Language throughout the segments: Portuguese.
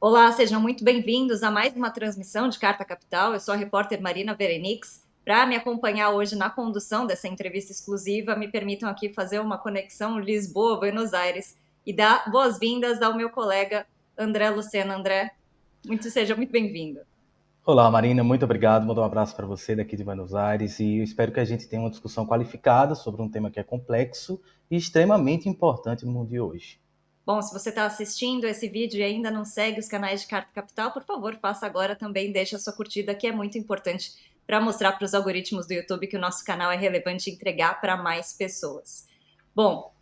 Olá, sejam muito bem-vindos a mais uma transmissão de Carta Capital. Eu sou a repórter Marina Berenix. Para me acompanhar hoje na condução dessa entrevista exclusiva, me permitam aqui fazer uma conexão Lisboa-Buenos Aires e dar boas-vindas ao meu colega André Lucena. André, seja muito bem-vindo. Olá, Marina, muito obrigado. Mando um abraço para você daqui de Buenos Aires e eu espero que a gente tenha uma discussão qualificada sobre um tema que é complexo e extremamente importante no mundo de hoje. Bom, se você está assistindo esse vídeo e ainda não segue os canais de Carta Capital, por favor, faça agora também, deixe a sua curtida, que é muito importante para mostrar para os algoritmos do YouTube que o nosso canal é relevante e entregar para mais pessoas. Bom,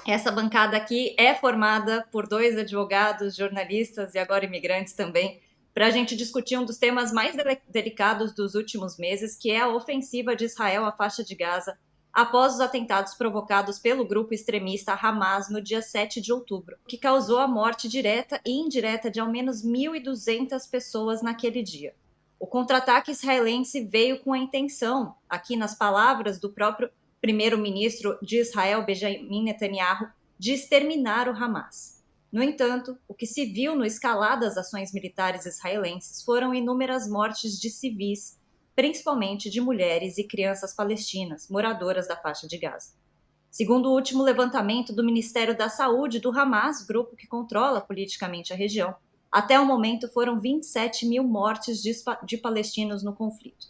essa bancada aqui é formada por dois advogados, jornalistas e agora imigrantes também, para a gente discutir um dos temas mais delicados dos últimos meses, que é a ofensiva de Israel à faixa de Gaza, após os atentados provocados pelo grupo extremista Hamas no dia 7 de outubro, que causou a morte direta e indireta de ao menos 1.200 pessoas naquele dia. O contra-ataque israelense veio com a intenção, aqui nas palavras do próprio primeiro-ministro de Israel, Benjamin Netanyahu, de exterminar o Hamas. No entanto, o que se viu no escalar das ações militares israelenses foram inúmeras mortes de civis, principalmente de mulheres e crianças palestinas, moradoras da faixa de Gaza. Segundo o último levantamento do Ministério da Saúde do Hamas, grupo que controla politicamente a região, até o momento foram 27 mil mortes de palestinos no conflito.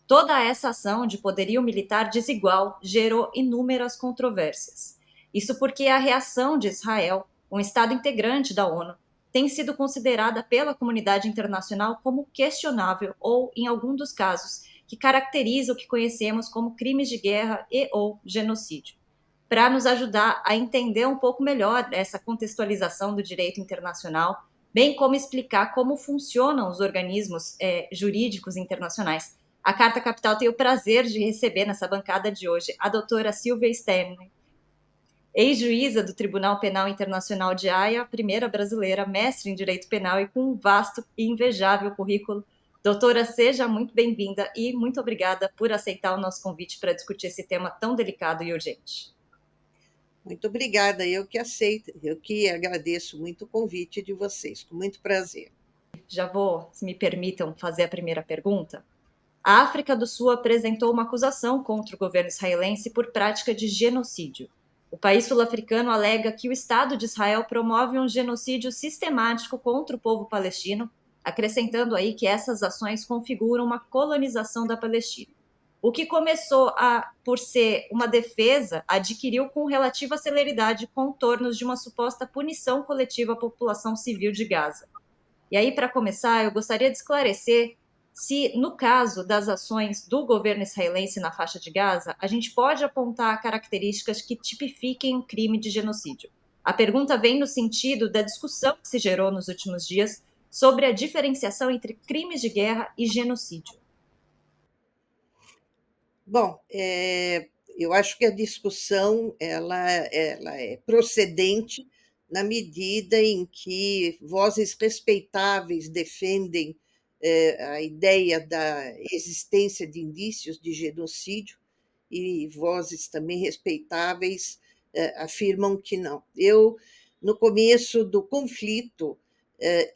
Toda essa ação de poderio militar desigual gerou inúmeras controvérsias. Isso porque a reação de Israel, um Estado integrante da ONU, tem sido considerada pela comunidade internacional como questionável ou, em algum dos casos, que caracteriza o que conhecemos como crimes de guerra e ou genocídio. Para nos ajudar a entender um pouco melhor essa contextualização do direito internacional, bem como explicar como funcionam os organismos jurídicos internacionais, a Carta Capital tem o prazer de receber nessa bancada de hoje a doutora Silvia Stanley, ex-juíza do Tribunal Penal Internacional de Haia, primeira brasileira, mestre em Direito Penal e com um vasto e invejável currículo. Doutora, seja muito bem-vinda e muito obrigada por aceitar o nosso convite para discutir esse tema tão delicado e urgente. Muito obrigada, eu que aceito, eu que agradeço muito o convite de vocês, com muito prazer. Já vou, se me permitam, fazer a primeira pergunta. A África do Sul apresentou uma acusação contra o governo israelense por prática de genocídio. O país sul-africano alega que o Estado de Israel promove um genocídio sistemático contra o povo palestino, acrescentando aí que essas ações configuram uma colonização da Palestina. O que começou por ser uma defesa, adquiriu com relativa celeridade contornos de uma suposta punição coletiva à população civil de Gaza. E aí, para começar, eu gostaria de esclarecer se, no caso das ações do governo israelense na faixa de Gaza, a gente pode apontar características que tipifiquem o crime de genocídio. A pergunta vem no sentido da discussão que se gerou nos últimos dias sobre a diferenciação entre crimes de guerra e genocídio. Bom, eu acho que a discussão ela é procedente na medida em que vozes respeitáveis defendem a ideia da existência de indícios de genocídio e vozes também respeitáveis afirmam que não. Eu, no começo do conflito,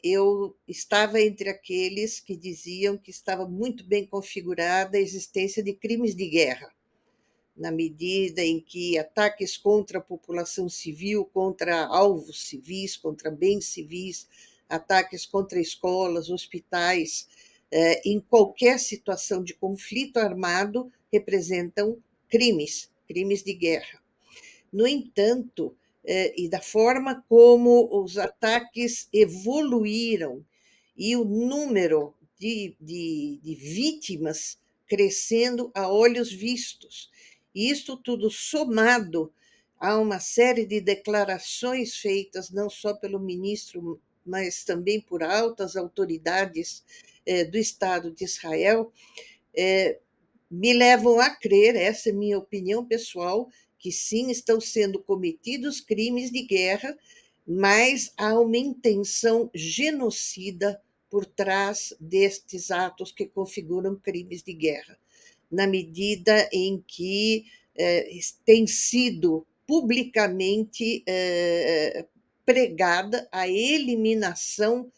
eu estava entre aqueles que diziam que estava muito bem configurada a existência de crimes de guerra, na medida em que ataques contra a população civil, contra alvos civis, contra bens civis, ataques contra escolas, hospitais, em qualquer situação de conflito armado, representam crimes de guerra. No entanto, e da forma como os ataques evoluíram e o número de vítimas crescendo a olhos vistos. Isto tudo somado a uma série de declarações feitas não só pelo ministro, mas também por altas autoridades do Estado de Israel, me levam a crer, essa é minha opinião pessoal, que sim, estão sendo cometidos crimes de guerra, mas há uma intenção genocida por trás destes atos que configuram crimes de guerra, na medida em que tem sido publicamente pregada a eliminação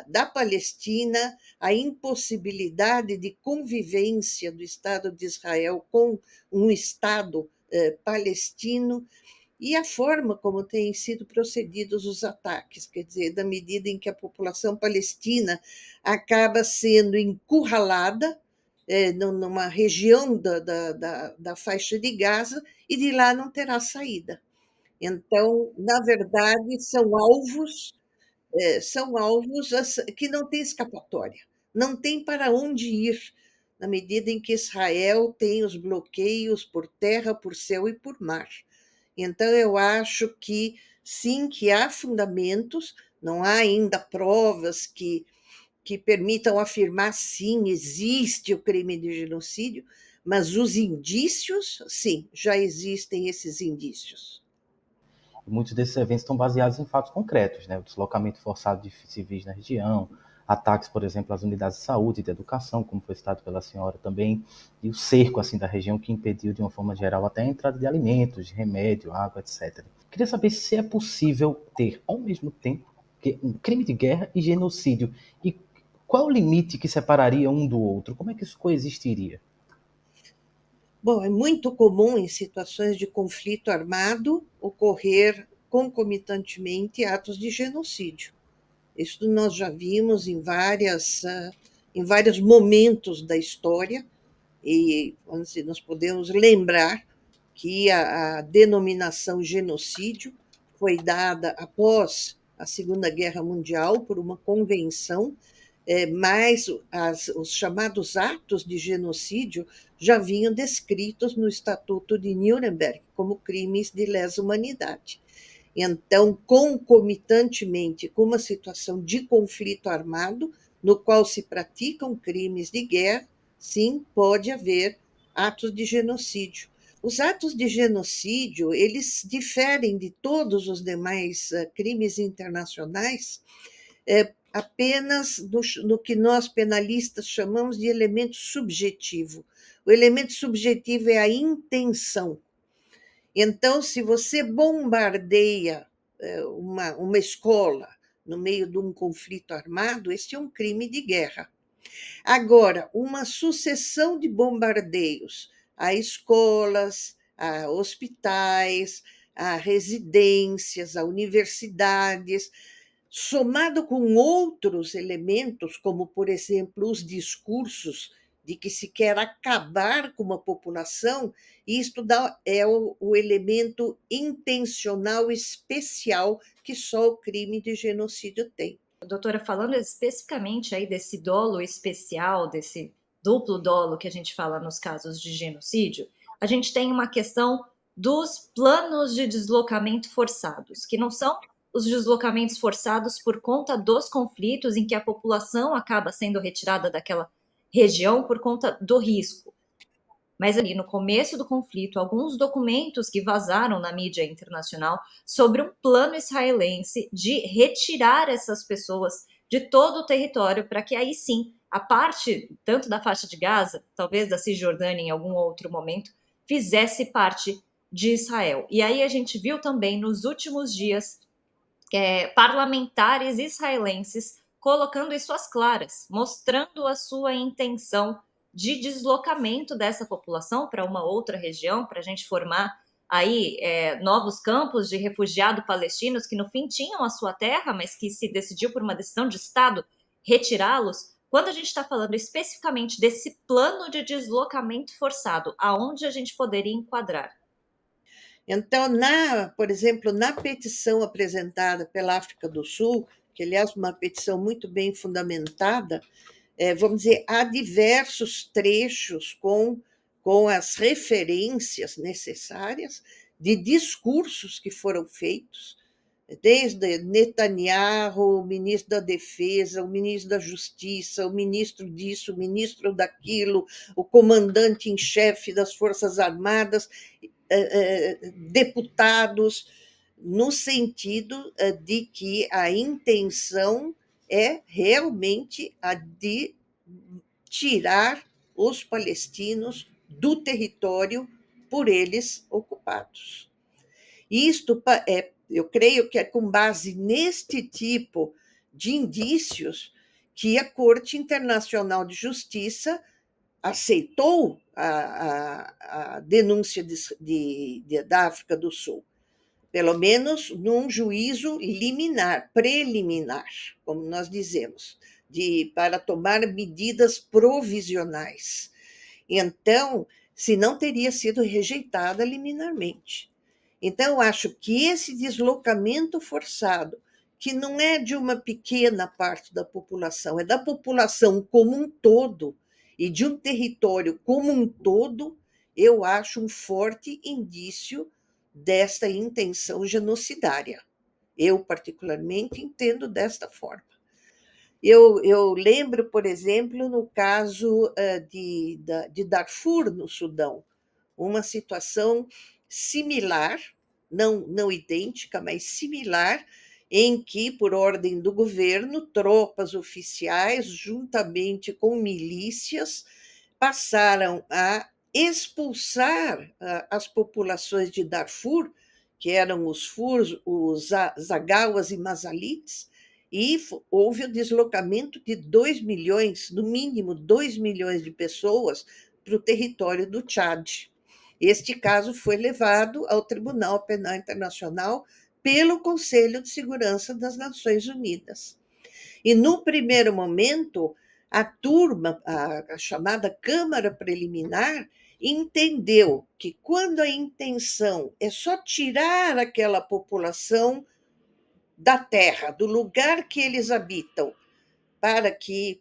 da Palestina, a impossibilidade de convivência do Estado de Israel com um Estado palestino, e a forma como têm sido procedidos os ataques, quer dizer, da medida em que a população palestina acaba sendo encurralada numa região da faixa de Gaza e de lá não terá saída. Então, na verdade, são alvos que não têm escapatória, não tem para onde ir, na medida em que Israel tem os bloqueios por terra, por céu e por mar. Então, eu acho que sim, que há fundamentos, não há ainda provas que permitam afirmar sim, existe o crime de genocídio, mas os indícios, sim, já existem esses indícios. Muitos desses eventos estão baseados em fatos concretos, né? O deslocamento forçado de civis na região, ataques, por exemplo, às unidades de saúde e de educação, como foi citado pela senhora também, e o cerco assim da região que impediu, de uma forma geral, até a entrada de alimentos, de remédio, água, etc. Queria saber se é possível ter, ao mesmo tempo, um crime de guerra e genocídio, e qual é o limite que separaria um do outro? Como é que isso coexistiria? Bom, é muito comum em situações de conflito armado ocorrer concomitantemente atos de genocídio. Isso nós já vimos em vários momentos da história, e nós podemos lembrar que a denominação genocídio foi dada após a Segunda Guerra Mundial por uma convenção, mas os chamados atos de genocídio já vinham descritos no Estatuto de Nuremberg como crimes de lesa humanidade. Então, concomitantemente com uma situação de conflito armado, no qual se praticam crimes de guerra, sim, pode haver atos de genocídio. Os atos de genocídio, eles diferem de todos os demais crimes internacionais apenas no que nós penalistas chamamos de elemento subjetivo. O elemento subjetivo é a intenção. Então, se você bombardeia uma escola no meio de um conflito armado, esse é um crime de guerra. Agora, uma sucessão de bombardeios a escolas, a hospitais, a residências, a universidades, somado com outros elementos, como, por exemplo, os discursos de que se quer acabar com uma população, isto é o elemento intencional especial que só o crime de genocídio tem. Doutora, falando especificamente aí desse dolo especial, desse duplo dolo que a gente fala nos casos de genocídio, a gente tem uma questão dos planos de deslocamento forçados, que não são os deslocamentos forçados por conta dos conflitos em que a população acaba sendo retirada daquela região por conta do risco. Mas ali no começo do conflito, alguns documentos que vazaram na mídia internacional sobre um plano israelense de retirar essas pessoas de todo o território para que aí sim a parte, tanto da faixa de Gaza, talvez da Cisjordânia em algum outro momento, fizesse parte de Israel. E aí a gente viu também nos últimos dias parlamentares israelenses colocando isso às claras, mostrando a sua intenção de deslocamento dessa população para uma outra região, para a gente formar aí novos campos de refugiados palestinos que no fim tinham a sua terra, mas que se decidiu por uma decisão de Estado retirá-los. Quando a gente está falando especificamente desse plano de deslocamento forçado, aonde a gente poderia enquadrar? Então, por exemplo, na petição apresentada pela África do Sul, que aliás uma petição muito bem fundamentada, vamos dizer, há diversos trechos com as referências necessárias de discursos que foram feitos, desde Netanyahu, o ministro da Defesa, o ministro da Justiça, o ministro disso, o ministro daquilo, o comandante em chefe das Forças Armadas, deputados, no sentido de que a intenção é realmente a de tirar os palestinos do território por eles ocupados. Isto eu creio que é com base neste tipo de indícios que a Corte Internacional de Justiça aceitou a denúncia da África do Sul, pelo menos num juízo liminar, preliminar, como nós dizemos, para tomar medidas provisionais. Então, se não teria sido rejeitada liminarmente. Então, eu acho que esse deslocamento forçado, que não é de uma pequena parte da população, é da população como um todo, e de um território como um todo, eu acho um forte indício desta intenção genocidária. Eu, particularmente, entendo desta forma. Eu lembro, por exemplo, no caso de Darfur, no Sudão, uma situação similar, não idêntica, mas similar, em que, por ordem do governo, tropas oficiais, juntamente com milícias, passaram a expulsar as populações de Darfur, que eram os Zagawas e Mazalites, e houve o deslocamento de 2 milhões, no mínimo 2 milhões de pessoas para o território do Tchad. Este caso foi levado ao Tribunal Penal Internacional pelo Conselho de Segurança das Nações Unidas. E, no primeiro momento, a turma, a chamada Câmara Preliminar, entendeu que, quando a intenção é só tirar aquela população da terra, do lugar que eles habitam, para que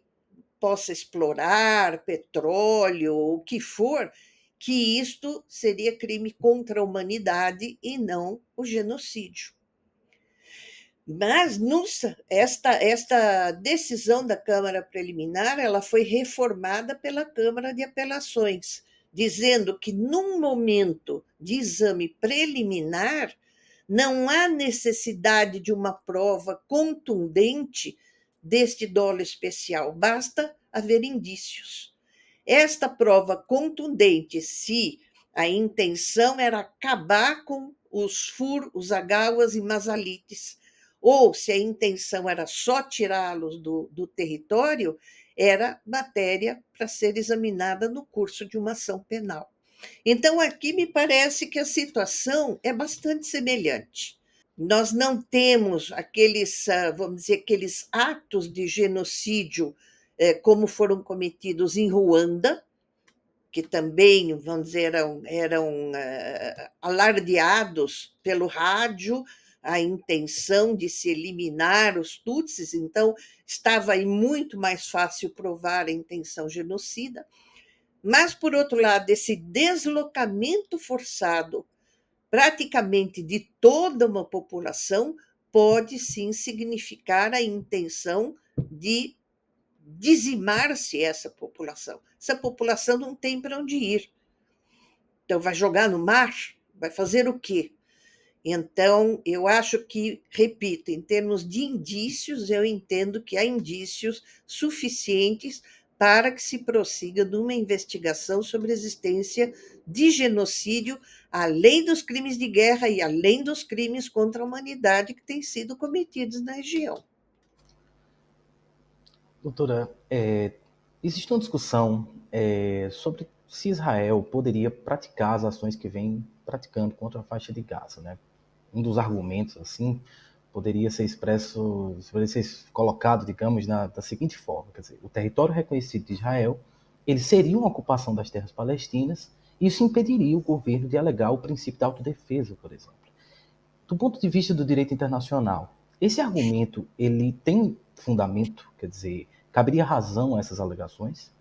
possa explorar petróleo, o que for, que isto seria crime contra a humanidade e não o genocídio. Mas esta decisão da Câmara Preliminar, ela foi reformada pela Câmara de Apelações, dizendo que, num momento de exame preliminar, não há necessidade de uma prova contundente deste dolo especial, basta haver indícios. Esta prova contundente, se a intenção era acabar com os Zagawas e Mazalites, ou se a intenção era só tirá-los do território, era matéria para ser examinada no curso de uma ação penal. Então, aqui me parece que a situação é bastante semelhante. Nós não temos vamos dizer, aqueles atos de genocídio como foram cometidos em Ruanda, que também, vamos dizer, eram alardeados pelo rádio a intenção de se eliminar os Tutsis, então estava aí muito mais fácil provar a intenção genocida. Mas, por outro lado, esse deslocamento forçado, praticamente de toda uma população, pode sim significar a intenção de dizimar-se essa população. Essa população não tem para onde ir. Então, vai jogar no mar? Vai fazer o quê? Então, eu acho que, repito, em termos de indícios, eu entendo que há indícios suficientes para que se prossiga numa investigação sobre a existência de genocídio, além dos crimes de guerra e além dos crimes contra a humanidade que têm sido cometidos na região. Doutora, existe uma discussão sobre se Israel poderia praticar as ações que vem praticando contra a faixa de Gaza, né? Um dos argumentos, assim, poderia ser colocado, digamos, da seguinte forma: quer dizer, o território reconhecido de Israel, ele seria uma ocupação das terras palestinas, e isso impediria o governo de alegar o princípio da autodefesa, por exemplo. Do ponto de vista do direito internacional, esse argumento, ele tem fundamento? Quer dizer, caberia razão a essas alegações?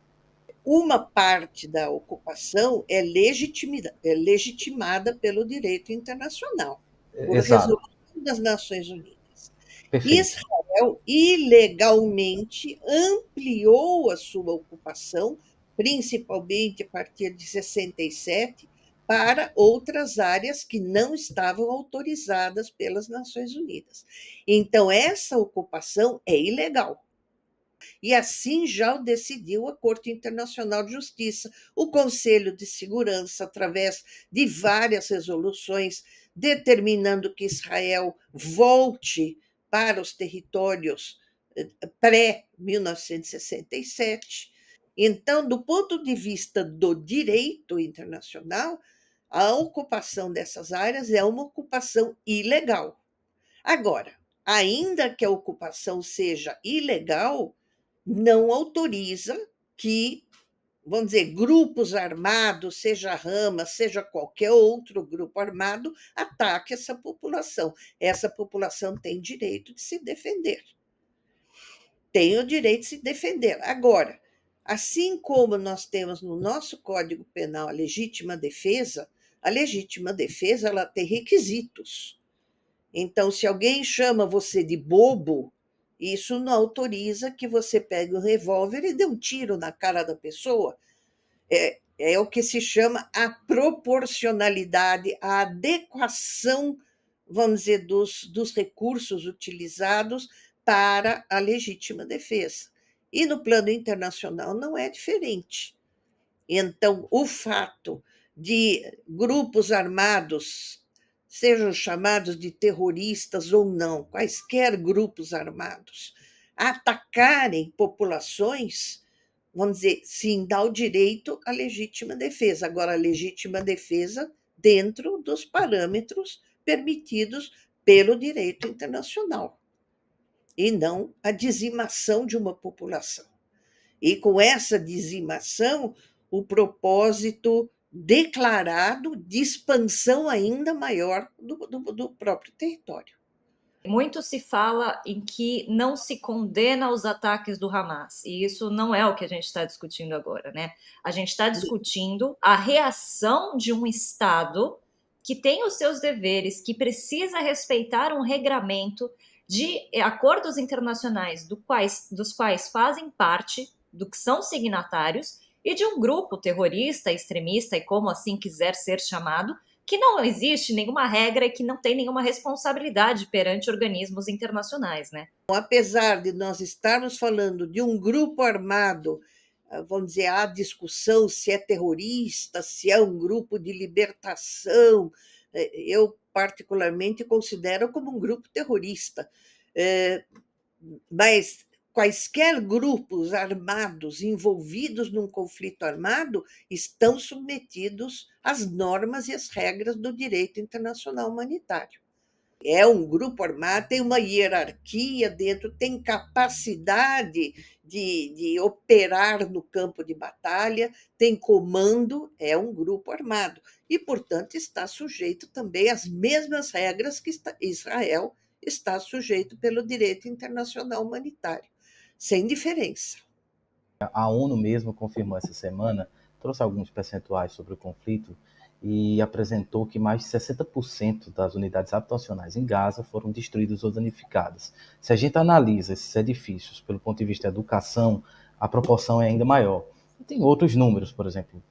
Uma parte da ocupação é legitimada pelo direito internacional, por Exato, resolução das Nações Unidas. perfeito. Israel ilegalmente ampliou a sua ocupação, principalmente a partir de 67, para outras áreas que não estavam autorizadas pelas Nações Unidas. Então, essa ocupação é ilegal. E assim já o decidiu a Corte Internacional de Justiça, o Conselho de Segurança, através de várias resoluções, determinando que Israel volte para os territórios pré-1967. Então, do ponto de vista do direito internacional, a ocupação dessas áreas é uma ocupação ilegal. Agora, ainda que a ocupação seja ilegal, não autoriza que, vamos dizer, grupos armados, seja a Hamas, seja qualquer outro grupo armado, ataque essa população. Essa população tem direito de se defender. Tem o direito de se defender. Agora, assim como nós temos no nosso Código Penal a legítima defesa ela tem requisitos. Então, se alguém chama você de bobo, isso não autoriza que você pegue o revólver e dê um tiro na cara da pessoa. É o que se chama a proporcionalidade, a adequação, vamos dizer, dos recursos utilizados para a legítima defesa. E no plano internacional não é diferente. Então, o fato de grupos armados, sejam chamados de terroristas ou não, quaisquer grupos armados, atacarem populações, vamos dizer, sim, dá o direito à legítima defesa. Agora, a legítima defesa dentro dos parâmetros permitidos pelo direito internacional, e não a dizimação de uma população. E com essa dizimação, o propósito declarado de expansão ainda maior do próprio território. Muito se fala em que não se condena os ataques do Hamas, e isso não é o que a gente está discutindo agora, né? A gente está discutindo a reação de um Estado que tem os seus deveres, que precisa respeitar um regramento de acordos internacionais dos quais fazem parte, do que são signatários, e de um grupo terrorista, extremista e como assim quiser ser chamado, que não existe nenhuma regra e que não tem nenhuma responsabilidade perante organismos internacionais, né? Apesar de nós estarmos falando de um grupo armado, vamos dizer, há discussão se é terrorista, se é um grupo de libertação, eu particularmente considero como um grupo terrorista, mas quaisquer grupos armados envolvidos num conflito armado estão submetidos às normas e às regras do direito internacional humanitário. É um grupo armado, tem uma hierarquia dentro, tem capacidade de operar no campo de batalha, tem comando, é um grupo armado. E, portanto, está sujeito também às mesmas regras que Israel está sujeito pelo direito internacional humanitário, sem diferença. A ONU mesmo confirmou essa semana, trouxe alguns percentuais sobre o conflito e apresentou que mais de 60% das unidades habitacionais em Gaza foram destruídas ou danificadas. Se a gente analisa esses edifícios pelo ponto de vista da educação, a proporção é ainda maior. E tem outros números, por exemplo.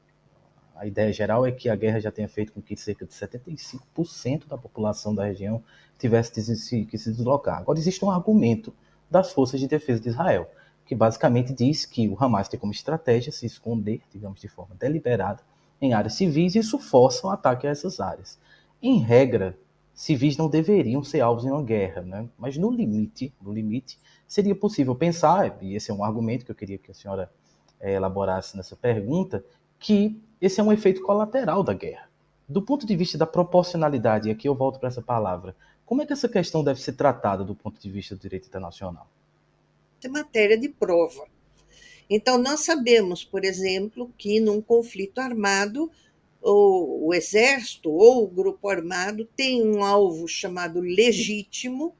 A ideia geral é que a guerra já tenha feito com que cerca de 75% da população da região tivesse que se deslocar. Agora, existe um argumento das forças de defesa de Israel, que basicamente diz que o Hamas tem como estratégia se esconder, digamos, de forma deliberada, em áreas civis, e isso força o ataque a essas áreas. Em regra, civis não deveriam ser alvos em uma guerra, né? Mas no limite, seria possível pensar, e esse é um argumento que eu queria que a senhora elaborasse nessa pergunta, que esse é um efeito colateral da guerra. Do ponto de vista da proporcionalidade, e aqui eu volto para essa palavra, como é que essa questão deve ser tratada do ponto de vista do direito internacional? É matéria de prova. Então, nós sabemos, por exemplo, que num conflito armado, o exército ou o grupo armado tem um alvo chamado legítimo,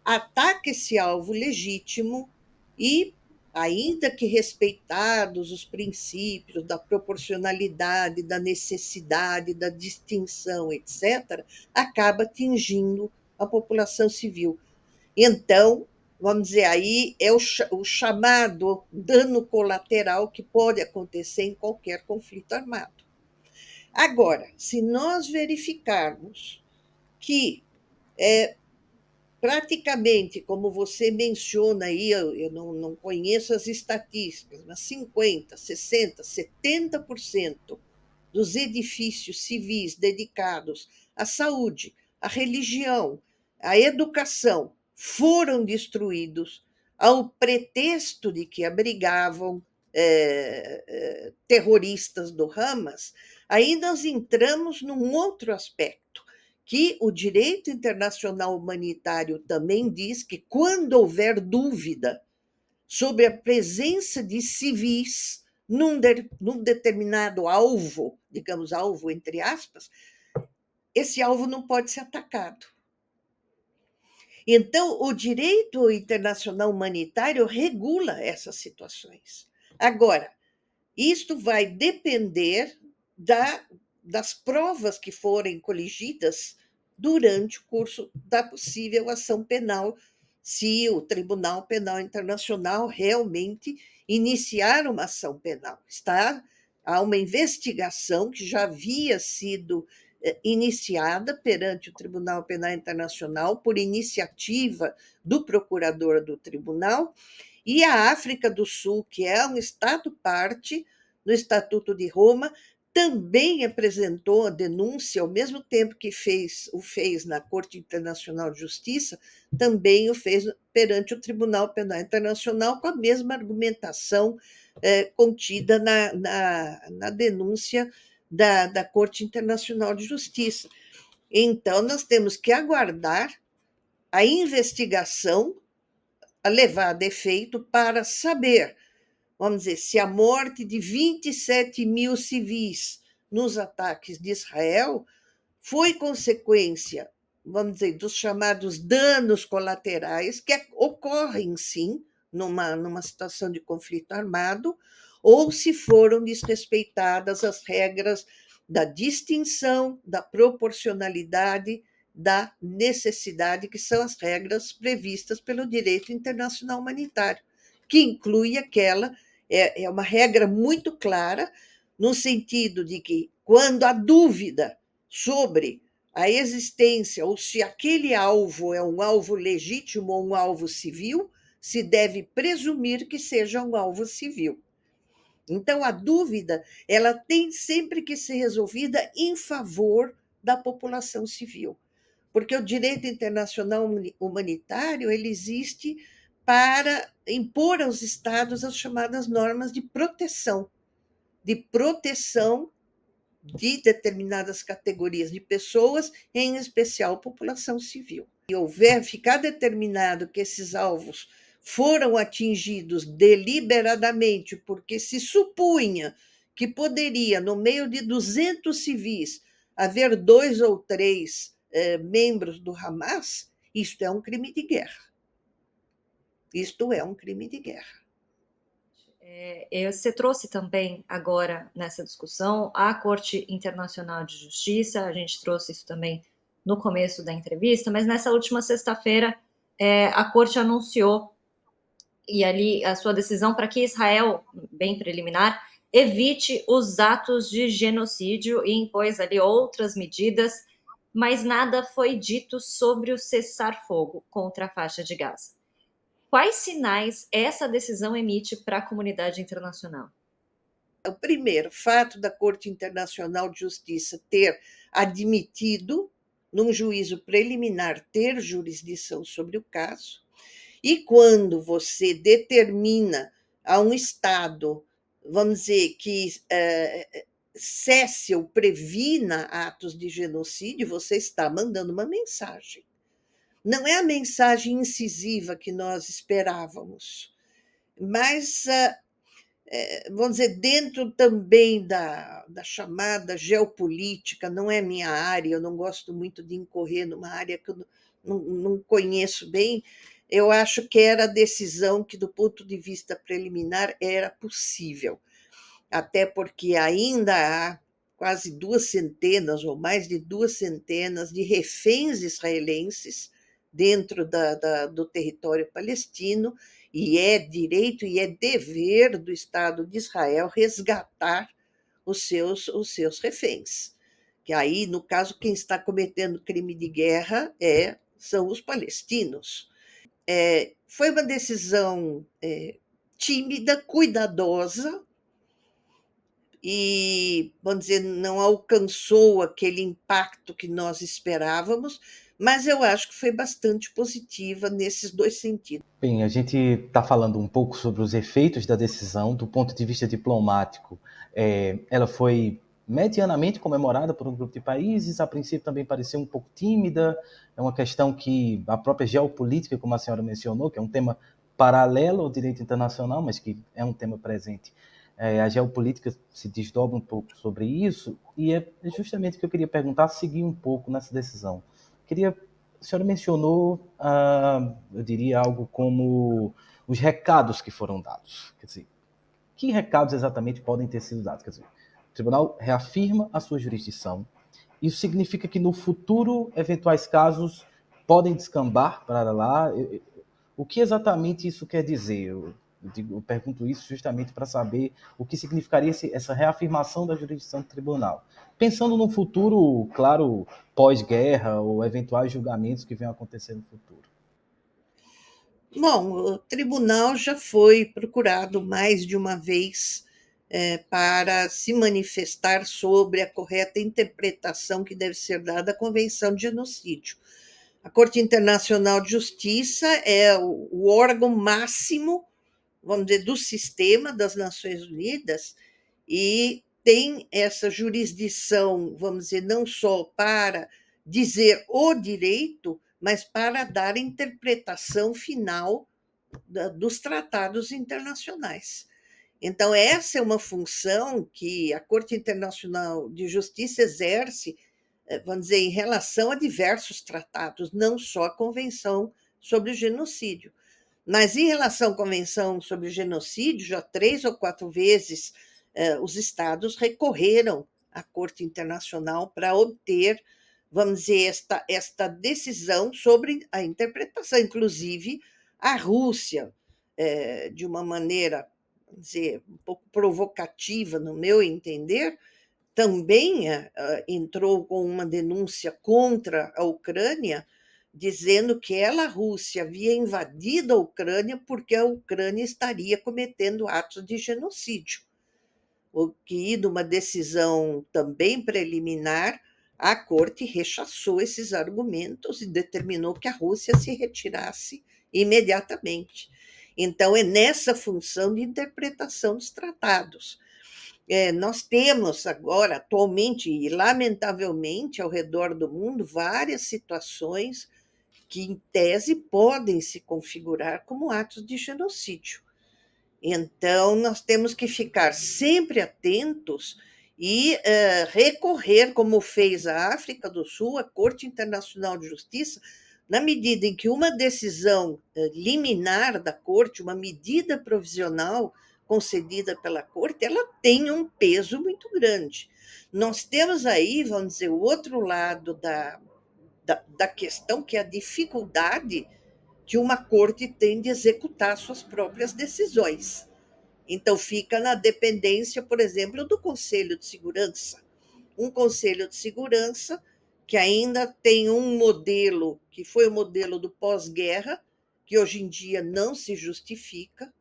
ataca esse alvo legítimo e, ainda que respeitados os princípios da proporcionalidade, da necessidade, da distinção, etc., acaba atingindo a população civil. Então, vamos dizer, aí é o chamado dano colateral que pode acontecer em qualquer conflito armado. Agora, se nós verificarmos que praticamente, como você menciona aí, eu não conheço as estatísticas, mas 50%, 60%, 70% dos edifícios civis dedicados à saúde, à religião, à educação foram destruídos, ao pretexto de que abrigavam terroristas do Hamas, aí nós entramos num outro aspecto, que o direito internacional humanitário também diz que, quando houver dúvida sobre a presença de civis num determinado alvo, digamos, alvo entre aspas, esse alvo não pode ser atacado. Então, o direito internacional humanitário regula essas situações. Agora, isto vai depender das provas que forem coligidas durante o curso da possível ação penal, se o Tribunal Penal Internacional realmente iniciar uma ação penal. Há uma investigação que já havia sido iniciada perante o Tribunal Penal Internacional por iniciativa do procurador do tribunal, e a África do Sul, que é um Estado-parte no Estatuto de Roma, também apresentou a denúncia, ao mesmo tempo que o fez na Corte Internacional de Justiça, também o fez perante o Tribunal Penal Internacional, com a mesma argumentação contida na denúncia da Corte Internacional de Justiça. Então, nós temos que aguardar a investigação a levada a efeito para saber, vamos dizer, se a morte de 27 mil civis nos ataques de Israel foi consequência, vamos dizer, dos chamados danos colaterais, que ocorrem sim numa situação de conflito armado, ou se foram desrespeitadas as regras da distinção, da proporcionalidade, da necessidade, que são as regras previstas pelo direito internacional humanitário, que inclui aquela, é uma regra muito clara, no sentido de que, quando há dúvida sobre a existência, ou se aquele alvo é um alvo legítimo ou um alvo civil, se deve presumir que seja um alvo civil. Então, a dúvida, ela tem sempre que ser resolvida em favor da população civil, porque o direito internacional humanitário ele existe para impor aos estados as chamadas normas de proteção de determinadas categorias de pessoas, em especial população civil. Se ficar determinado que esses alvos foram atingidos deliberadamente, porque se supunha que poderia, no meio de 200 civis, haver 2 ou 3 membros do Hamas, isto é um crime de guerra. Isto é um crime de guerra. Você trouxe também agora nessa discussão a Corte Internacional de Justiça, a gente trouxe isso também no começo da entrevista, mas nessa última sexta-feira a Corte anunciou e ali a sua decisão para que Israel, bem preliminar, evite os atos de genocídio e impôs ali outras medidas, mas nada foi dito sobre o cessar-fogo contra a faixa de Gaza. Quais sinais essa decisão emite para a comunidade internacional? O primeiro fato da Corte Internacional de Justiça ter admitido, num juízo preliminar, ter jurisdição sobre o caso, e quando você determina a um Estado, vamos dizer, que cesse ou previna atos de genocídio, você está mandando uma mensagem. Não é a mensagem incisiva que nós esperávamos, mas, vamos dizer, dentro também da chamada geopolítica, não é minha área, eu não gosto muito de incorrer numa área que eu não conheço bem, eu acho que era a decisão que, do ponto de vista preliminar, era possível, até porque ainda há quase 2 centenas, ou mais de 2 centenas, de reféns israelenses dentro do território palestino, e é direito e é dever do Estado de Israel resgatar os seus reféns. Que aí, no caso, quem está cometendo crime de guerra são os palestinos. Foi uma decisão tímida, cuidadosa, e, vamos dizer, não alcançou aquele impacto que nós esperávamos, mas eu acho que foi bastante positiva nesses dois sentidos. Bem, a gente está falando um pouco sobre os efeitos da decisão do ponto de vista diplomático. Ela foi medianamente comemorada por um grupo de países, a princípio também pareceu um pouco tímida, é uma questão que a própria geopolítica, como a senhora mencionou, que é um tema paralelo ao direito internacional, mas que é um tema presente. A geopolítica se desdobra um pouco sobre isso, e é justamente o que eu queria perguntar, seguir um pouco nessa decisão. A senhora mencionou, eu diria, algo como os recados que foram dados. Quer dizer, que recados exatamente podem ter sido dados? Quer dizer, o tribunal reafirma a sua jurisdição. Isso significa que no futuro eventuais casos podem descambar para lá. O que exatamente isso quer dizer? Eu pergunto isso justamente para saber o que significaria essa reafirmação da jurisdição do tribunal. Pensando no futuro, claro, pós-guerra ou eventuais julgamentos que venham a acontecer no futuro. Bom, o tribunal já foi procurado mais de uma vez para se manifestar sobre a correta interpretação que deve ser dada à Convenção de Genocídio. A Corte Internacional de Justiça é o órgão máximo, vamos dizer, do sistema das Nações Unidas e tem essa jurisdição, vamos dizer, não só para dizer o direito, mas para dar interpretação final dos tratados internacionais. Então, essa é uma função que a Corte Internacional de Justiça exerce, vamos dizer, em relação a diversos tratados, não só a Convenção sobre o Genocídio. Mas, em relação à Convenção sobre o Genocídio, já 3 ou 4 vezes os Estados recorreram à Corte Internacional para obter, vamos dizer, esta decisão sobre a interpretação. Inclusive, a Rússia, de uma maneira, vamos dizer, um pouco provocativa, no meu entender, também entrou com uma denúncia contra a Ucrânia, dizendo que ela, a Rússia, havia invadido a Ucrânia porque a Ucrânia estaria cometendo atos de genocídio. O que, numa decisão também preliminar, a Corte rechaçou esses argumentos e determinou que a Rússia se retirasse imediatamente. Então, é nessa função de interpretação dos tratados. Nós temos agora, atualmente e lamentavelmente, ao redor do mundo, várias situações que, em tese, podem se configurar como atos de genocídio. Então, nós temos que ficar sempre atentos e recorrer, como fez a África do Sul, a Corte Internacional de Justiça, na medida em que uma decisão liminar da Corte, uma medida provisional concedida pela Corte, ela tem um peso muito grande. Nós temos aí, vamos dizer, o outro lado da questão, que é a dificuldade que uma corte tem de executar suas próprias decisões. Então, fica na dependência, por exemplo, do Conselho de Segurança. Um Conselho de Segurança que ainda tem um modelo, que foi o modelo do pós-guerra, que hoje em dia não se justifica,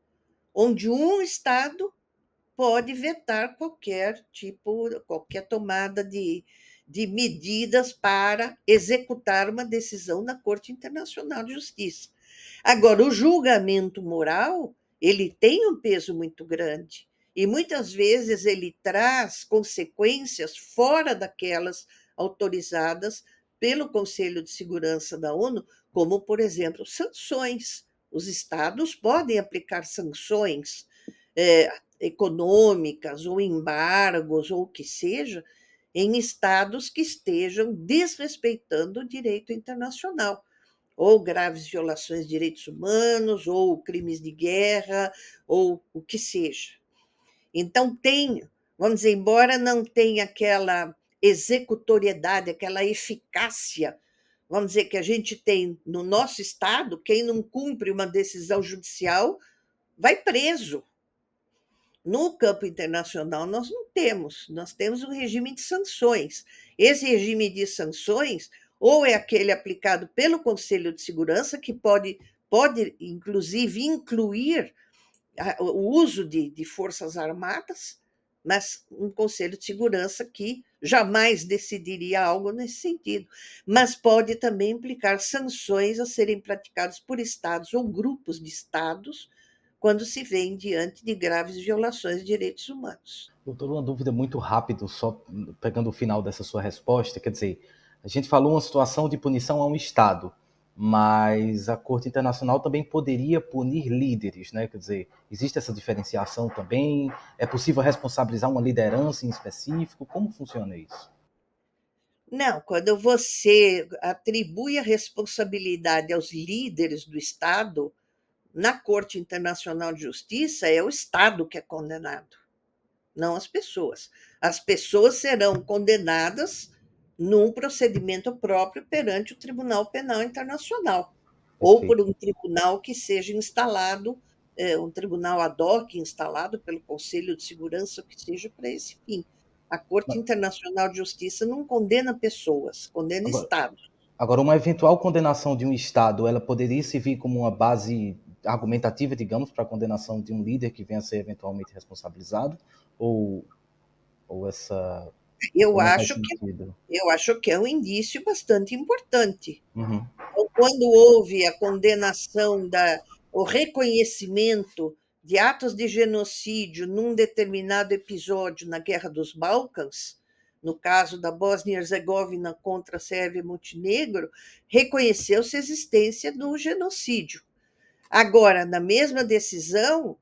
onde um Estado pode vetar qualquer tomada de medidas para executar uma decisão da Corte Internacional de Justiça. Agora, o julgamento moral, ele tem um peso muito grande e muitas vezes ele traz consequências fora daquelas autorizadas pelo Conselho de Segurança da ONU, como, por exemplo, sanções. Os estados podem aplicar sanções econômicas ou embargos ou o que seja, em estados que estejam desrespeitando o direito internacional, ou graves violações de direitos humanos, ou crimes de guerra, ou o que seja. Então, vamos dizer, embora não tenha aquela executoriedade, aquela eficácia, vamos dizer, que a gente tem no nosso estado, quem não cumpre uma decisão judicial vai preso. No campo internacional, nós temos um regime de sanções. Esse regime de sanções, ou é aquele aplicado pelo Conselho de Segurança, que pode inclusive, incluir o uso de forças armadas, mas um Conselho de Segurança que jamais decidiria algo nesse sentido, mas pode também implicar sanções a serem praticadas por estados ou grupos de estados quando se vêem diante de graves violações de direitos humanos. Doutor, uma dúvida muito rápido, só pegando o final dessa sua resposta, quer dizer, a gente falou uma situação de punição a um Estado, mas a Corte Internacional também poderia punir líderes, né? Quer dizer, existe essa diferenciação também? É possível responsabilizar uma liderança em específico? Como funciona isso? Não, quando você atribui a responsabilidade aos líderes do Estado, na Corte Internacional de Justiça, é o Estado que é condenado, não as pessoas. As pessoas serão condenadas num procedimento próprio perante o Tribunal Penal Internacional, ou por Perfeito. um tribunal que seja instalado, um tribunal ad hoc instalado pelo Conselho de Segurança, que seja para esse fim. A Corte Internacional de Justiça não condena pessoas, condena Agora, Estados. agora, uma eventual condenação de um Estado, ela poderia servir como uma base argumentativa, digamos, para a condenação de um líder que venha a ser eventualmente responsabilizado? Ou, ou essa Eu ou não faz acho que sentido? eu acho que é um indício bastante importante. Uhum. Então, quando houve a condenação o reconhecimento de atos de genocídio num determinado episódio na Guerra dos Balcãs, no caso da Bósnia e Herzegovina contra a Sérvia e Montenegro, reconheceu-se a existência do genocídio. Agora, na mesma decisão,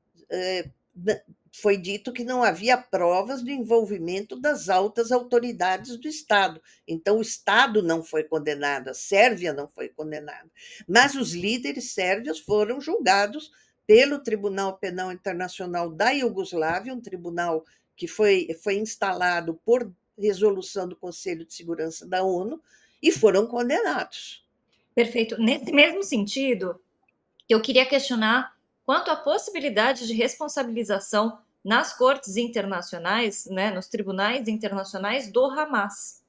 foi dito que não havia provas do envolvimento das altas autoridades do Estado. Então, o Estado não foi condenado, a Sérvia não foi condenada. Mas os líderes sérvios foram julgados pelo Tribunal Penal Internacional da Iugoslávia, um tribunal que foi instalado por resolução do Conselho de Segurança da ONU, e foram condenados. Perfeito. Nesse mesmo sentido, eu queria questionar quanto à possibilidade de responsabilização nas cortes internacionais, né, nos tribunais internacionais do Hamas.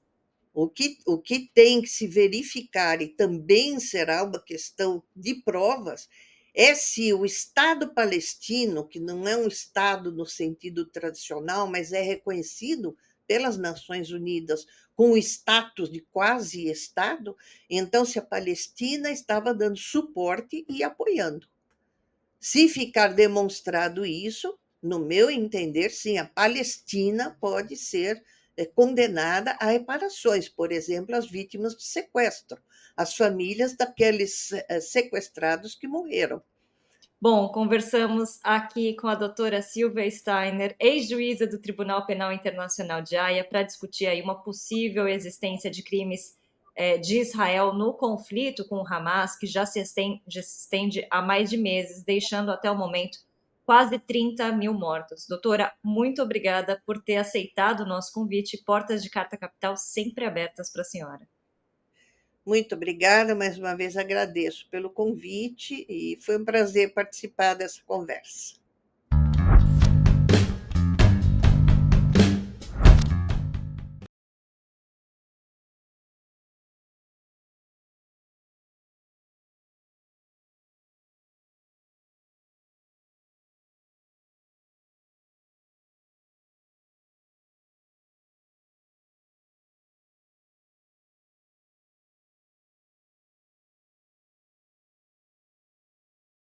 O que tem que se verificar, e também será uma questão de provas, é se o Estado palestino, que não é um Estado no sentido tradicional, mas é reconhecido pelas Nações Unidas com o status de quase Estado, então se a Palestina estava dando suporte e apoiando. Se ficar demonstrado isso, no meu entender, sim, a Palestina pode ser condenada a reparações, por exemplo, as vítimas de sequestro, as famílias daqueles sequestrados que morreram. Bom, conversamos aqui com a doutora Silvia Steiner, ex-juíza do Tribunal Penal Internacional de Haia, para discutir aí uma possível existência de crimes de Israel no conflito com o Hamas, que já se estende há mais de meses, deixando até o momento quase 30 mil mortos. Doutora, muito obrigada por ter aceitado o nosso convite. Portas de Carta Capital sempre abertas para a senhora. Muito obrigada, mais uma vez agradeço pelo convite e foi um prazer participar dessa conversa.